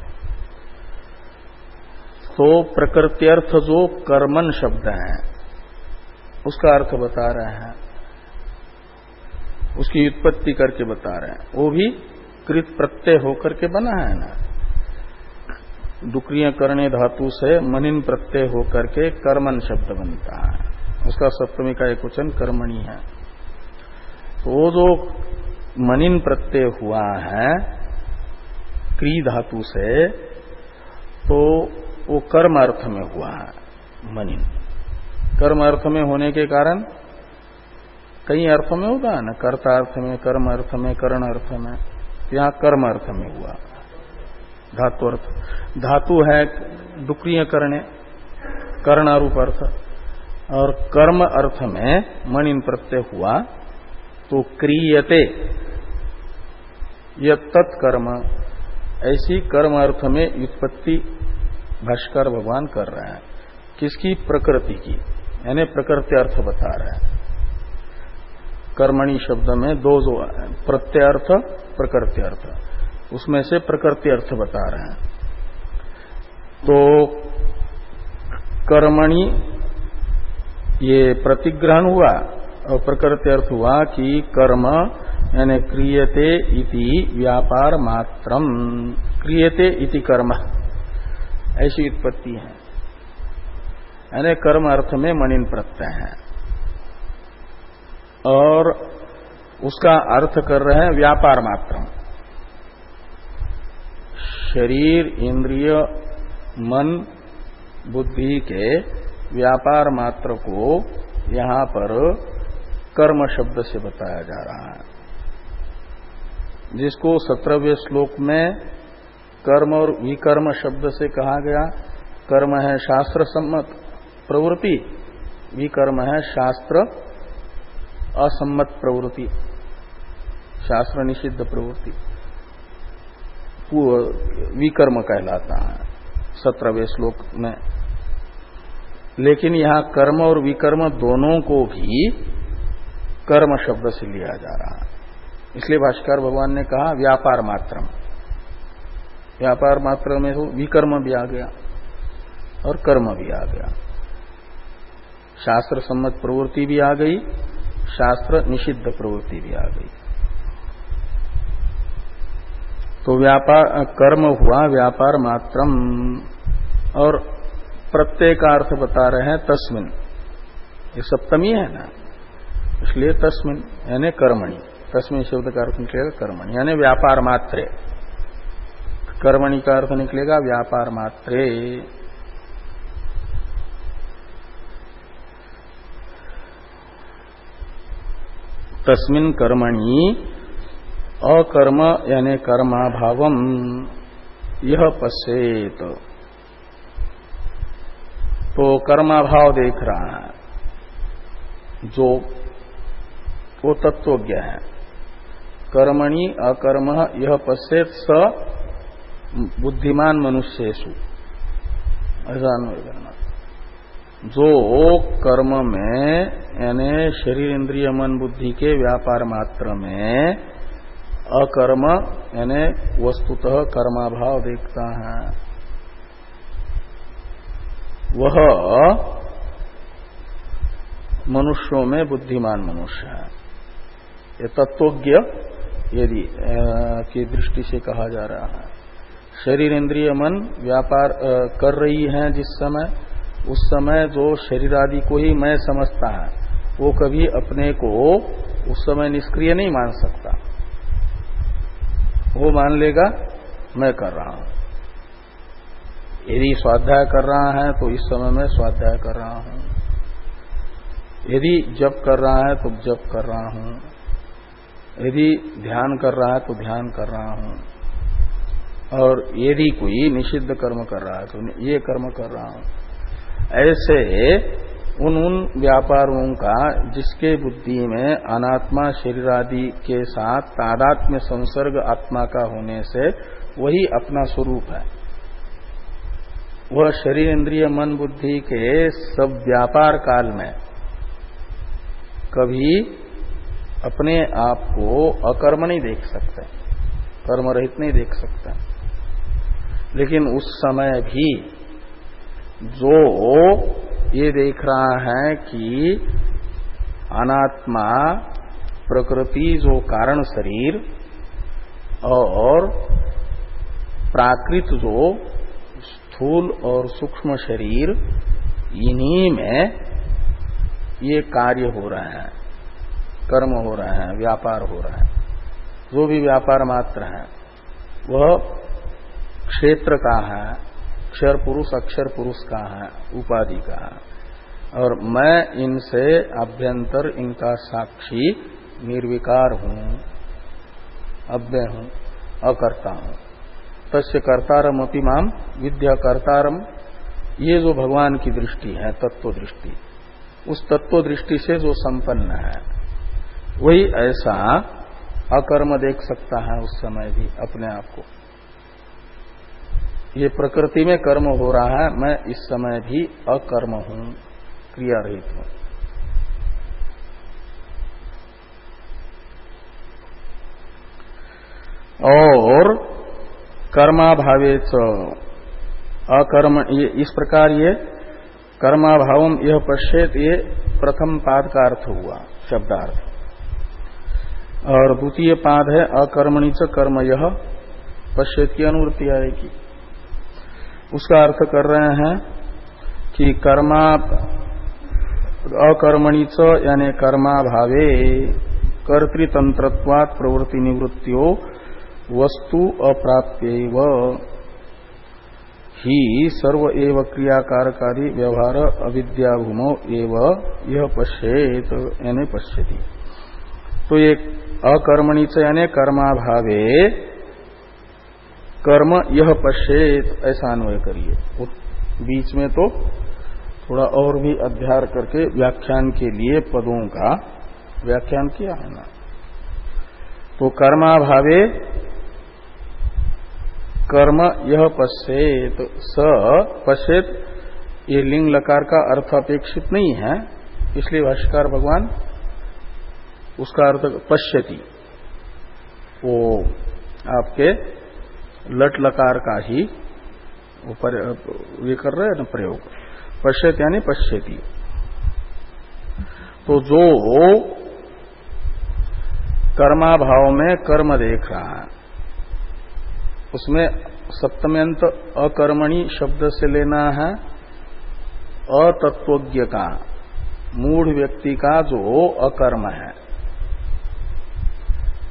तो प्रकृत्यर्थ जो कर्मन शब्द है उसका अर्थ बता रहे हैं, उसकी उत्पत्ति करके बता रहे हैं। वो भी कृत प्रत्यय होकर के बना है ना, डुक्रिय करणे धातु से मनिन प्रत्यय होकर के कर्मन शब्द बनता है, उसका सप्तमी का एक वचन कर्मणि है। तो वो जो मनिन प्रत्यय हुआ है क्री धातु से, तो वो कर्म अर्थ में हुआ है। मनिन कर्म अर्थ में होने के कारण कई अर्थों में होगा ना, कर्ता अर्थ में, कर्म अर्थ में, करण अर्थ में, यहाँ कर्म अर्थ में हुआ। धातु अर्थ, धातु है डुक्रिय करणे, करणारूप अर्थ, और कर्म अर्थ में मनिन प्रत्यय हुआ तो क्रियते यत्तत् कर्म, ऐसी कर्म अर्थ में व्युत्पत्ति भाष्कर भगवान कर रहे हैं। किसकी? प्रकृति की, यानी प्रकृति अर्थ बता रहे हैं। कर्मणि शब्द में दो जो प्रत्यय अर्थ प्रकृति अर्थ, उसमें से प्रकृति अर्थ बता रहे हैं। तो कर्मणि ये प्रतिग्रहण हुआ और प्रकृति अर्थ हुआ कि कर्म यानी क्रियते इति व्यापार मात्रम, क्रियते इति कर्म, ऐसी उत्पत्ति है। यानी कर्म अर्थ में मनिन प्रत्यय है और उसका अर्थ कर रहे हैं व्यापार मात्रम। शरीर, इंद्रिय, मन, बुद्धि के व्यापार मात्र को यहां पर कर्म शब्द से बताया जा रहा है, जिसको 17वें श्लोक में कर्म और विकर्म शब्द से कहा गया, कर्म है शास्त्र सम्मत प्रवृत्ति, विकर्म है शास्त्र असम्मत प्रवृत्ति, शास्त्र निषिद्ध प्रवृत्ति विकर्म कहलाता है 17वें श्लोक में। लेकिन यहां कर्म और विकर्म दोनों को भी कर्म शब्द से लिया जा रहा है, इसलिए भाष्यकार भगवान ने कहा व्यापार मात्रम। व्यापार मात्र में तो विकर्म भी आ गया और कर्म भी आ गया, शास्त्र सम्मत प्रवृत्ति भी आ गई, शास्त्र निषिद्ध प्रवृत्ति भी आ गई। तो व्यापार कर्म हुआ व्यापार मात्रम, और प्रत्यय का अर्थ बता रहे हैं तस्मिन, ये सप्तमी है ना, इसलिए तस्मिन यानी कर्मणि, तस्मिन शब्द का अर्थ निकलेगा कर्मणि यानी व्यापार मात्रे, कर्मणि का अर्थ निकलेगा व्यापार मात्रे। तस्मिन कर्मणि अकर्म यानी कर्माभावम यह पश्येत, तो कर्माभाव देख रहा है जो वो तत्वज्ञ है। कर्मणि अकर्म यह पश्येत स बुद्धिमान मनुष्येषु, ऐसा अन्वय करना। जो कर्म में यानी शरीर इंद्रिय मन बुद्धि के व्यापार मात्र में अकर्म यानी वस्तुतः कर्माभाव देखता है, वह मनुष्यों में बुद्धिमान मनुष्य है। ये तत्वज्ञ यदि की दृष्टि से कहा जा रहा है। शरीर इंद्रिय मन व्यापार कर रही हैं जिस समय, उस समय जो शरीर आदि को ही मैं समझता है, वो कभी अपने को उस समय निष्क्रिय नहीं मान सकता, वो मान लेगा मैं कर रहा हूं। यदि स्वाध्याय कर रहा है तो इस समय मैं स्वाध्याय कर रहा हूं, यदि जप कर रहा है तो जप कर रहा हूं, यदि ध्यान कर रहा है तो ध्यान कर रहा हूं, और यदि कोई निषिद्ध कर्म कर रहा है तो ये कर्म कर रहा हूं। ऐसे उन व्यापारों का जिसके बुद्धि में अनात्मा शरीर आदि के साथ तादात्म्य संसर्ग आत्मा का होने से वही अपना स्वरूप है, वह शरीर इंद्रिय मन बुद्धि के सब व्यापार काल में कभी अपने आप को अकर्म नहीं देख सकते, कर्म रहित नहीं देख सकते। लेकिन उस समय भी जो ये देख रहा है कि अनात्मा प्रकृति जो कारण शरीर और प्राकृत जो स्थूल और सूक्ष्म शरीर, इन्हीं में ये कार्य हो रहे हैं, कर्म हो रहे हैं, व्यापार हो रहा है। जो भी व्यापार मात्र है वह क्षेत्र का है, अक्षर पुरुष अक्षर पुरुष का है, उपाधि का है, और मैं इनसे अभ्यंतर इनका साक्षी निर्विकार हूं, अव्यय हूं, अकर्ता हूं। तस्य कर्तारम अपि माम विद्या कर्तारम, ये जो भगवान की दृष्टि है तत्व दृष्टि, उस तत्व दृष्टि से जो संपन्न है वही ऐसा अकर्म देख सकता है उस समय भी अपने आप को। ये प्रकृति में कर्म हो रहा है, मैं इस समय भी अकर्म हूं, क्रिया रहित हूं। और कर्माभावे च अकर्म, ये इस प्रकार ये कर्माभावम यह पश्येत, ये प्रथम पाद का अर्थ हुआ शब्दार्थ। और द्वितीय पाद है अकर्मणि च कर्म यह पश्येत की अनुवृत्ति आएगी। उसका अर्थ कर रहे हैं कि कर्मा अकर्मणि च यानी कर्माभावे कर्तृतंत्रत्वात् प्रवृत्ति निवृत्तियो वस्तु अप्राप्यैव ही सर्व एव क्रियाकारकादि व्यवहार अविद्याभूमो एव यह पश्येत यानी पश्यति। तो ये अकर्मणि च यानी कर्माभावे कर्म यह पश्येत, ऐसा अन्वय करिए। बीच में तो थोड़ा और भी अध्ययन करके व्याख्यान के लिए पदों का व्याख्यान किया है ना। तो कर्माभावे कर्म यह पश्येत, स पश्येत, ये लिंग लकार का अर्थ अपेक्षित नहीं है, इसलिए भाष्यकार भगवान उसका अर्थ पश्यति, वो आपके लट लकार का ही ऊपर ये कर रहे हैं ना प्रयोग, पश्यति यानी पश्यति। तो जो कर्माभाव में कर्म देख रहा है, उसमें सप्तम्यंत अकर्मणि शब्द से लेना है अतत्वज्ञ का, मूढ़ व्यक्ति का जो अकर्म है।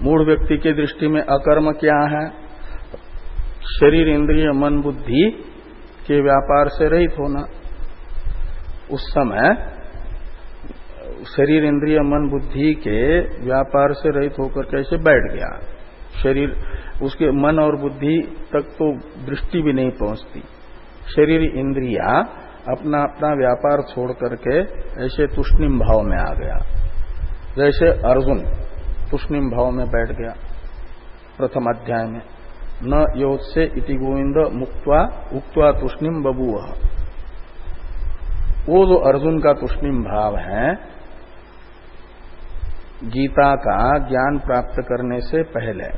मूढ़ व्यक्ति की दृष्टि में अकर्म क्या है? शरीर इंद्रिय मन बुद्धि के व्यापार से रहित होना। उस समय शरीर इंद्रिय मन बुद्धि के व्यापार से रहित होकर कैसे बैठ गया, शरीर उसके मन और बुद्धि तक तो दृष्टि भी नहीं पहुंचती। शरीर इंद्रिया अपना अपना व्यापार छोड़ करके ऐसे तुष्णिम भाव में आ गया, जैसे अर्जुन तुष्णिम भाव में बैठ गया प्रथम अध्याय में, न योत्से इति गोविंद मुक्त्वा उक्त्वा तुष्णिम बभूव। वो जो अर्जुन का तुष्णिम भाव है, गीता का ज्ञान प्राप्त करने से पहले,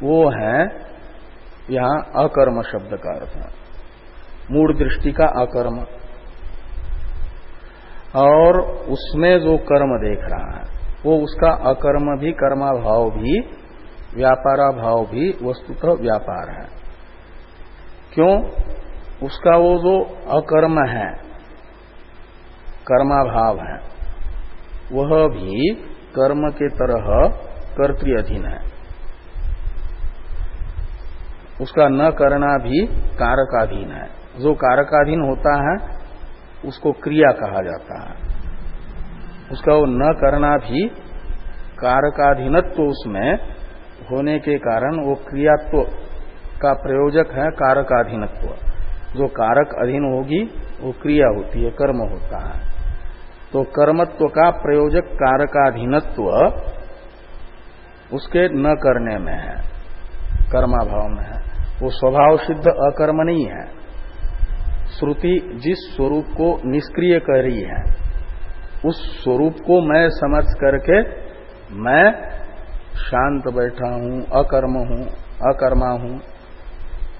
वो है यहां अकर्म शब्द का अर्थ है, मूढ़ दृष्टि का अकर्म। और उसमें जो कर्म देख रहा है वो उसका अकर्म भी, कर्मा भाव भी, व्यापारा भाव भी वस्तुतः व्यापार है। क्यों? उसका वो जो अकर्म है, कर्मा भाव है, वह भी कर्म के तरह कर्तृ अधीन है। उसका न करना भी कारकाधीन है। जो कारकाधीन होता है उसको क्रिया कहा जाता है। उसका वो न करना भी कारकाधीनत्व उसमें होने के कारण वो क्रियात्व का प्रयोजक है कारकाधीनत्व। जो कारक अधीन होगी वो क्रिया होती है, कर्म होता है। तो कर्मत्व का प्रयोजक कारकाधीनत्व उसके न करने में है, कर्माभाव में है। वो स्वभाव सिद्ध अकर्म नहीं है। श्रुति जिस स्वरूप को निष्क्रिय कह रही है, उस स्वरूप को मैं समझ करके मैं शांत बैठा हूं, अकर्म हूं, अकर्मा हूं,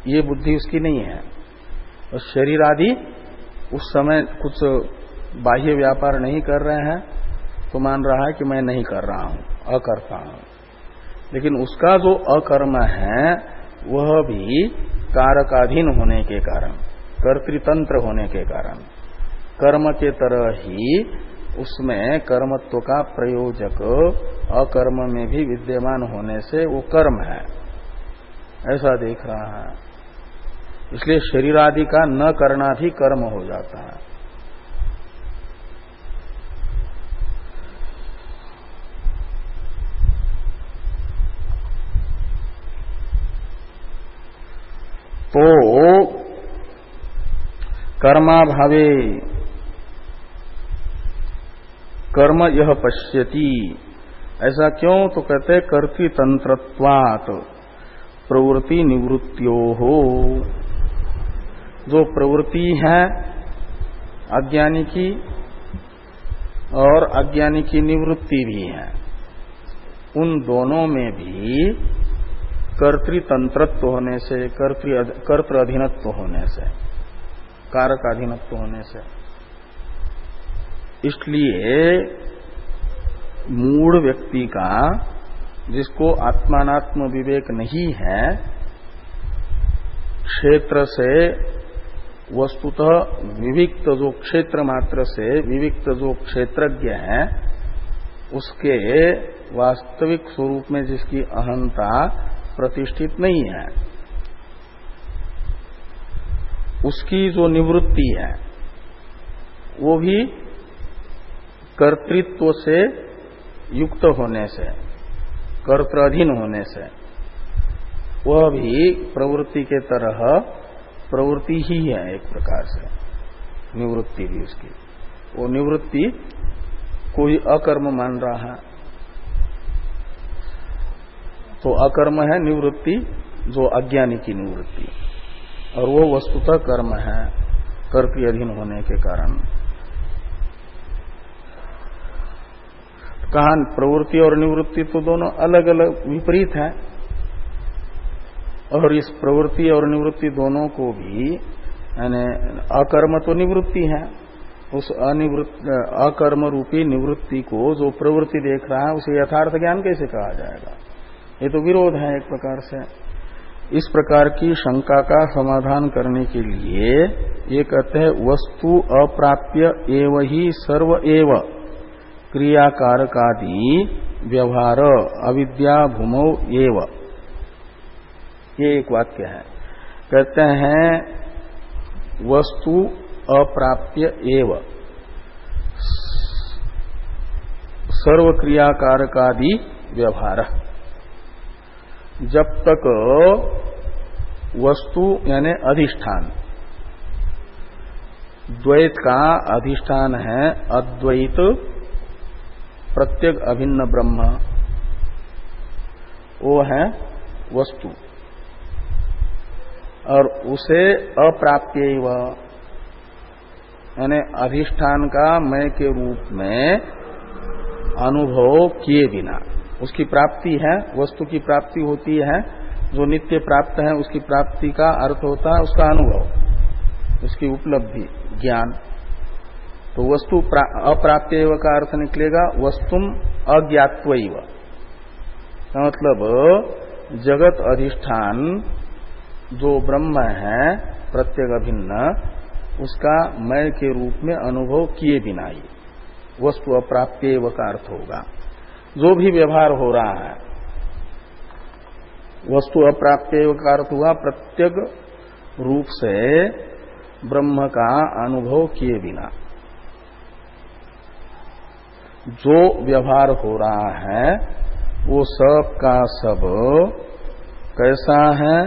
ये बुद्धि उसकी नहीं है। और शरीर आदि उस समय कुछ बाह्य व्यापार नहीं कर रहे हैं तो मान रहा है कि मैं नहीं कर रहा हूं, अकर्ता हूं। लेकिन उसका जो अकर्म है वह भी कारकाधीन होने के कारण, कर्तृतंत्र होने के कारण, कर्म के तरह ही उसमें कर्मत्व का प्रयोजक अकर्म में भी विद्यमान होने से वो कर्म है, ऐसा देख रहा है। इसलिए शरीर आदि का न करना भी कर्म हो जाता है। तो कर्माभावे कर्म यह पश्यति, ऐसा क्यों? तो कहते कर्तृतंत्रत्वात् प्रवृत्ति निवृत्तियो हो। जो प्रवृत्ति है अज्ञानी की और अज्ञानी की निवृत्ति भी है, उन दोनों में भी कर्तृतंत्रत्व होने से, कर्तृ अधीनत्व होने से, कारक अधीनत्व होने से, इसलिए मूढ़ व्यक्ति का, जिसको आत्मानात्म विवेक नहीं है, क्षेत्र से वस्तुतः विविक्त, जो क्षेत्र मात्र से विविक्त जो क्षेत्रज्ञ है, उसके वास्तविक स्वरूप में जिसकी अहंता प्रतिष्ठित नहीं है, उसकी जो निवृत्ति है वो भी कर्तृत्व से युक्त होने से, कर्तृअधीन होने से, वह भी प्रवृत्ति के तरह प्रवृत्ति ही है एक प्रकार से, निवृत्ति भी उसकी। वो निवृत्ति कोई अकर्म मान रहा है, तो अकर्म है निवृत्ति, जो अज्ञानी की निवृत्ति, और वो वस्तुतः कर्म है, कर्म अधीन होने के कारण। कहा प्रवृत्ति और निवृत्ति तो दोनों अलग अलग विपरीत है, और इस प्रवृत्ति और निवृत्ति दोनों को भी यानी अकर्म तो निवृत्ति है, उस अकर्म रूपी निवृत्ति को जो प्रवृत्ति देख रहा है उसे यथार्थ ज्ञान कैसे कहा जाएगा? ये तो विरोध है एक प्रकार से। इस प्रकार की शंका का समाधान करने के लिए ये कहते हैं वस्तु अप्राप्य एव ही सर्व एव क्रियाकारकादि व्यवहार अविद्या भूमौ एव। ये एक वाक्य है। कहते हैं वस्तु अप्राप्य एव सर्व क्रियाकारकादि व्यवहार। जब तक वस्तु यानी अधिष्ठान, द्वैत का अधिष्ठान है अद्वैत प्रत्येक अभिन्न ब्रह्म, वो है वस्तु, और उसे अप्राप्य यानी अधिष्ठान का मय के रूप में अनुभव किए बिना, उसकी प्राप्ति है, वस्तु की प्राप्ति होती है, जो नित्य प्राप्त है उसकी प्राप्ति का अर्थ होता है उसका अनुभव, उसकी उपलब्धि, ज्ञान। तो वस्तु अप्राप्य का अर्थ निकलेगा वस्तुम अज्ञात्वैव, मतलब जगत अधिष्ठान जो ब्रह्म है प्रत्येक अभिन्न, उसका मय के रूप में अनुभव किए बिना ही वस्तु अप्राप्य का अर्थ होगा। जो भी व्यवहार हो रहा है वस्तु अप्राप्य का अर्थ हुआ प्रत्येक रूप से ब्रह्म का अनुभव किए बिना जो व्यवहार हो रहा है वो सब का सब कैसा है?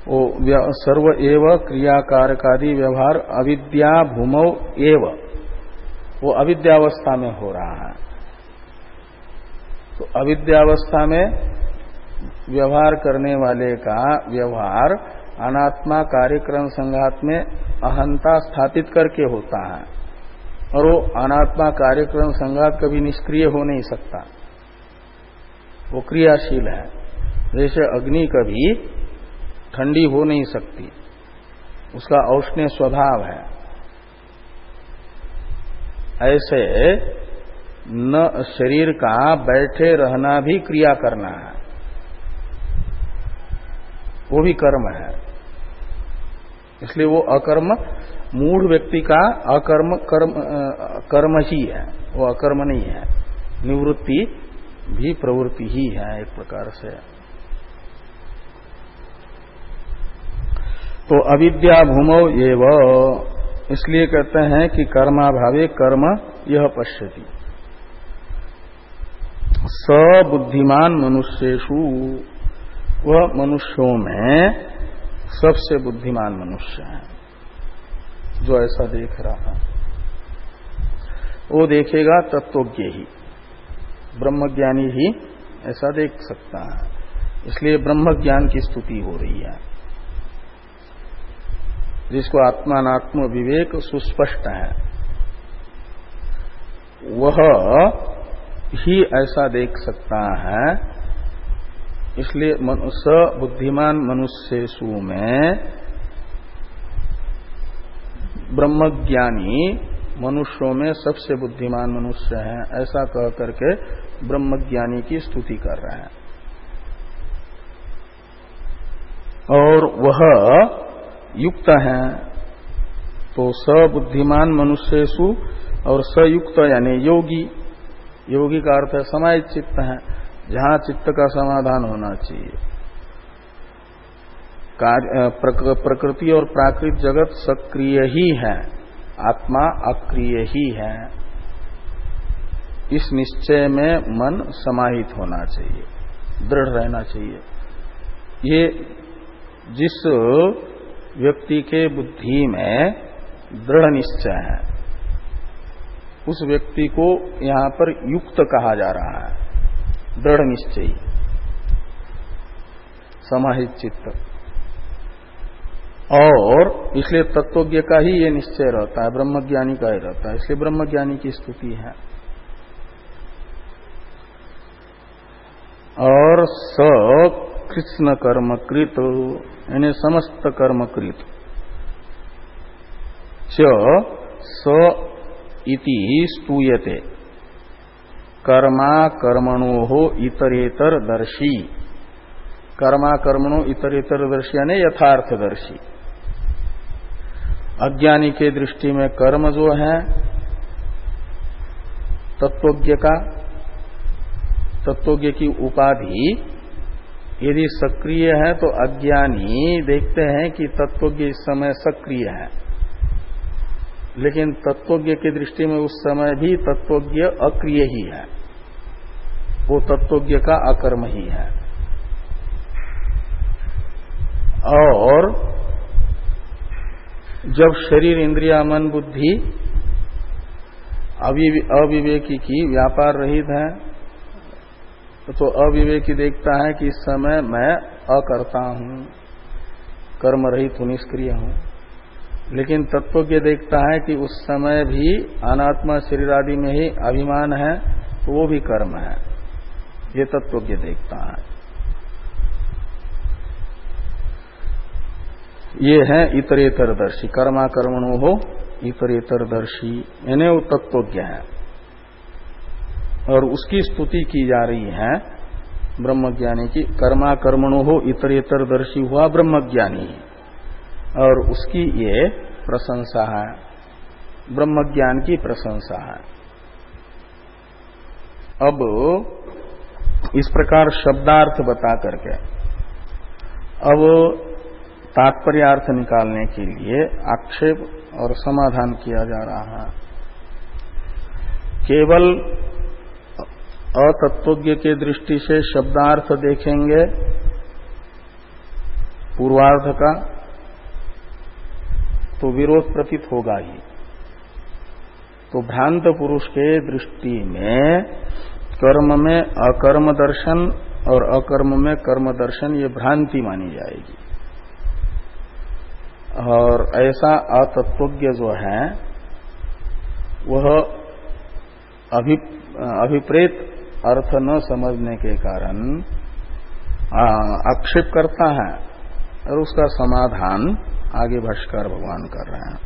वो सर्व एव क्रियाकारकादि व्यवहार अविद्या भूमौ एव, वो अविद्यावस्था में हो रहा है। तो अविद्यावस्था में व्यवहार करने वाले का व्यवहार अनात्मा कार्यक्रम संघात में अहंता स्थापित करके होता है, और वो अनात्मा कार्यक्रम संघात कभी निष्क्रिय हो नहीं सकता, वो क्रियाशील है। जैसे अग्नि कभी ठंडी हो नहीं सकती, उसका औष्ण्य स्वभाव है, ऐसे न शरीर का बैठे रहना भी क्रिया करना है, वो भी कर्म है। इसलिए वो अकर्म, मूढ़ व्यक्ति का अकर्म कर्म ही है, वो अकर्म नहीं है। निवृत्ति भी प्रवृत्ति ही है एक प्रकार से। तो अविद्या भूमौ एव, इसलिए कहते हैं कि कर्माभावे कर्म यह पश्यति। सबुद्धिमान मनुष्येषु, वह मनुष्यों में सबसे बुद्धिमान मनुष्य है जो ऐसा देख रहा है। वो देखेगा तत्वज्ञ ही, ब्रह्मज्ञानी ही ऐसा देख सकता है। इसलिए ब्रह्म ज्ञान की स्तुति हो रही है, जिसको आत्मानात्म विवेक सुस्पष्ट है, वह ही ऐसा देख सकता है। इसलिए बुद्धिमान मनुष्येषु में ब्रह्मज्ञानी मनुष्यों में सबसे बुद्धिमान मनुष्य है, ऐसा कह करके ब्रह्मज्ञानी की स्तुति कर रहे हैं। और वह युक्त है, तो सबुद्धिमान मनुष्येषु और सयुक्त यानी योगी, योगी का अर्थ है समाहित चित्त है, जहां चित्त का समाधान होना चाहिए। प्रकृति और प्राकृतिक जगत सक्रिय ही है, आत्मा अक्रिय ही है, इस निश्चय में मन समाहित होना चाहिए, दृढ़ रहना चाहिए। ये जिस व्यक्ति के बुद्धि में दृढ़ निश्चय है उस व्यक्ति को यहां पर युक्त कहा जा रहा है, दृढ़ निश्चयी समाहित चित्त। और इसलिए तत्वज्ञ का ही ये निश्चय रहता है, ब्रह्मज्ञानी का ही रहता है, इसलिए ब्रह्मज्ञानी की स्तुति है। और स कृष्ण कर्मकृत यानी समस्त कर्मकृत च स इति स्तूयते कर्मा कर्मणो इतरेतर दर्शी। कर्मा कर्मणो इतरेतर दर्शी यानी यथार्थदर्शी। अज्ञानी के दृष्टि में कर्म जो है तत्वज्ञ का, तत्वज्ञ की उपाधि यदि सक्रिय है तो अज्ञानी देखते हैं कि तत्वज्ञ इस समय सक्रिय है, लेकिन तत्वज्ञ की दृष्टि में उस समय भी तत्वज्ञ अक्रिय ही है, वो तत्वज्ञ का अकर्म ही है। और जब शरीर इंद्रिया मन बुद्धि अविवेकी की व्यापार रहित है तो अविवेकी देखता है कि इस समय मैं अकर्ता हूं, कर्म रहित हूं, निष्क्रिय हूं। लेकिन तत्वज्ञ देखता है कि उस समय भी अनात्मा शरीर आदि में ही अभिमान है तो वो भी कर्म है, ये तत्वज्ञ देखता है। ये है इतरेतरदर्शी, कर्मा कर्मणो हो इतरेतरदर्शी, यानी वो तत्वज्ञ है। और उसकी स्तुति की जा रही है ब्रह्मज्ञानी की। कर्मा कर्मणो हो इतरेतरदर्शी हुआ ब्रह्मज्ञानी, और उसकी ये प्रशंसा है, ब्रह्मज्ञान की प्रशंसा है। अब इस प्रकार शब्दार्थ बता करके अब तात्पर्यार्थ निकालने के लिए आक्षेप और समाधान किया जा रहा है। केवल अतत्वज्ञ के दृष्टि से शब्दार्थ देखेंगे पूर्वार्ध का तो विरोध प्रतीत होगा ही। तो भ्रांत पुरुष के दृष्टि में कर्म में अकर्म दर्शन और अकर्म में कर्म दर्शन ये भ्रांति मानी जाएगी। और ऐसा अतत्वज्ञ जो है वह अभिप्रेत अर्थ न समझने के कारण आक्षेप करता है, और उसका समाधान आगे भाष्कर भगवान कर रहे हैं।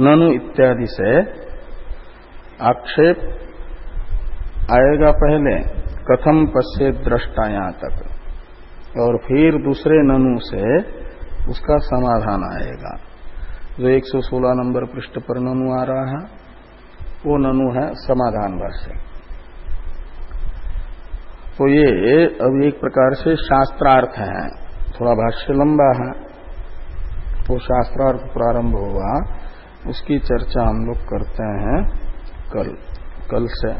ननु इत्यादि से आक्षेप आएगा पहले कथम पश्चेत दृष्टाया तक, और फिर दूसरे ननु से उसका समाधान आएगा। जो 116 नंबर पृष्ठ पर ननु आ रहा है वो ननु है समाधान भाष्य। तो ये अब एक प्रकार से शास्त्रार्थ है, थोड़ा भाष्य लंबा है, तो शास्त्रार्थ प्रारंभ होगा, उसकी चर्चा हम लोग करते हैं कल से।